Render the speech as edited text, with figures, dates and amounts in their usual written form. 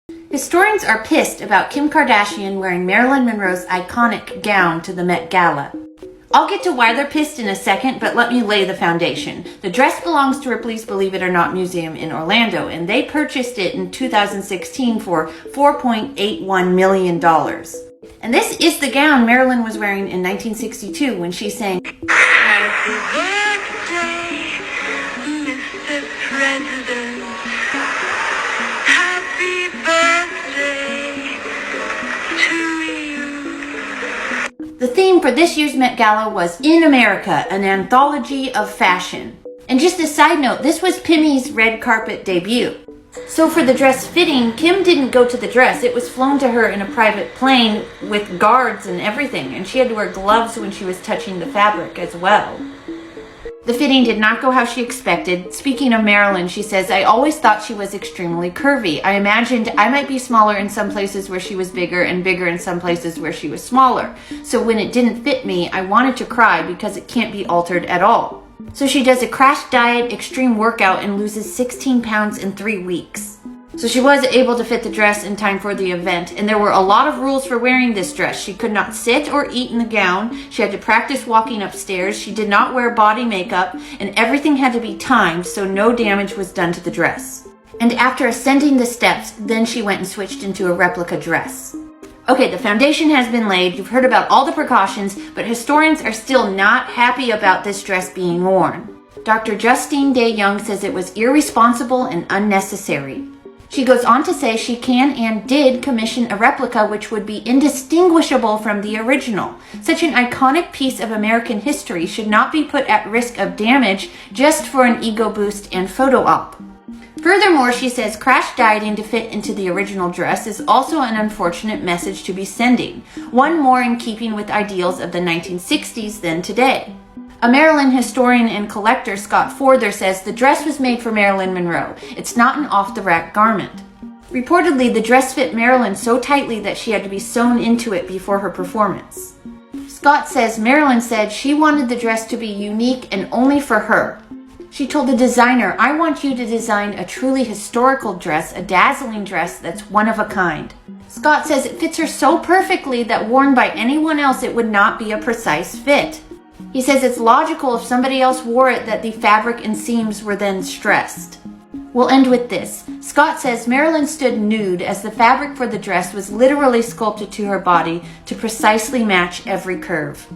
Historians are pissed about Kim Kardashian wearing Marilyn Monroe's iconic gown to the Met Gala. I'll get to why they're pissed in a second, but let me lay the foundation. The dress belongs to Ripley's Believe It or Not Museum in Orlando, and they purchased it in 2016 for $4.81 million. And this is the gown Marilyn was wearing in 1962 when she sang, Happy birthday, Mr. President. Happy birthday to you. The theme for this year's Met Gala was In America, an anthology of fashion. And just a side note, this was Pimmy's red carpet debut. So for the dress fitting, Kim didn't go to the dress. It was flown to her in a private plane with guards and everything, and she had to wear gloves when she was touching the fabric as well. The fitting did not go how she expected. Speaking of Marilyn, she says, I always thought she was extremely curvy. I imagined I might be smaller in some places where she was bigger and bigger in some places where she was smaller. So when it didn't fit me, I wanted to cry because it can't be altered at all. So she does a crash diet, extreme workout, and loses 16 pounds in 3 weeks. So she was able to fit the dress in time for the event, and there were a lot of rules for wearing this dress. She could not sit or eat in the gown. She had to practice walking upstairs. She did not wear body makeup, and everything had to be timed so no damage was done to the dress. And after ascending the steps, then she went and switched into a replica dress. Okay, the foundation has been laid. You've heard about all the precautions, but historians are still not happy about this dress being worn. Dr. Justine Day Young says it was irresponsible and unnecessary. She goes on to say she can and did commission a replica which would be indistinguishable from the original. Such an iconic piece of American history should not be put at risk of damage just for an ego boost and photo op. Furthermore, she says crash dieting to fit into the original dress is also an unfortunate message to be sending, one more in keeping with ideals of the 1960s than today. A Marilyn historian and collector, Scott Forther, says the dress was made for Marilyn Monroe. It's not an off-the-rack garment. Reportedly, the dress fit Marilyn so tightly that she had to be sewn into it before her performance. Scott says Marilyn said she wanted the dress to be unique and only for her. She told the designer, I want you to design a truly historical dress, a dazzling dress that's one of a kind. Scott says it fits her so perfectly that worn by anyone else it would not be a precise fit. He says it's logical if somebody else wore it that the fabric and seams were then stressed. We'll end with this. Scott says Marilyn stood nude as the fabric for the dress was literally sculpted to her body to precisely match every curve.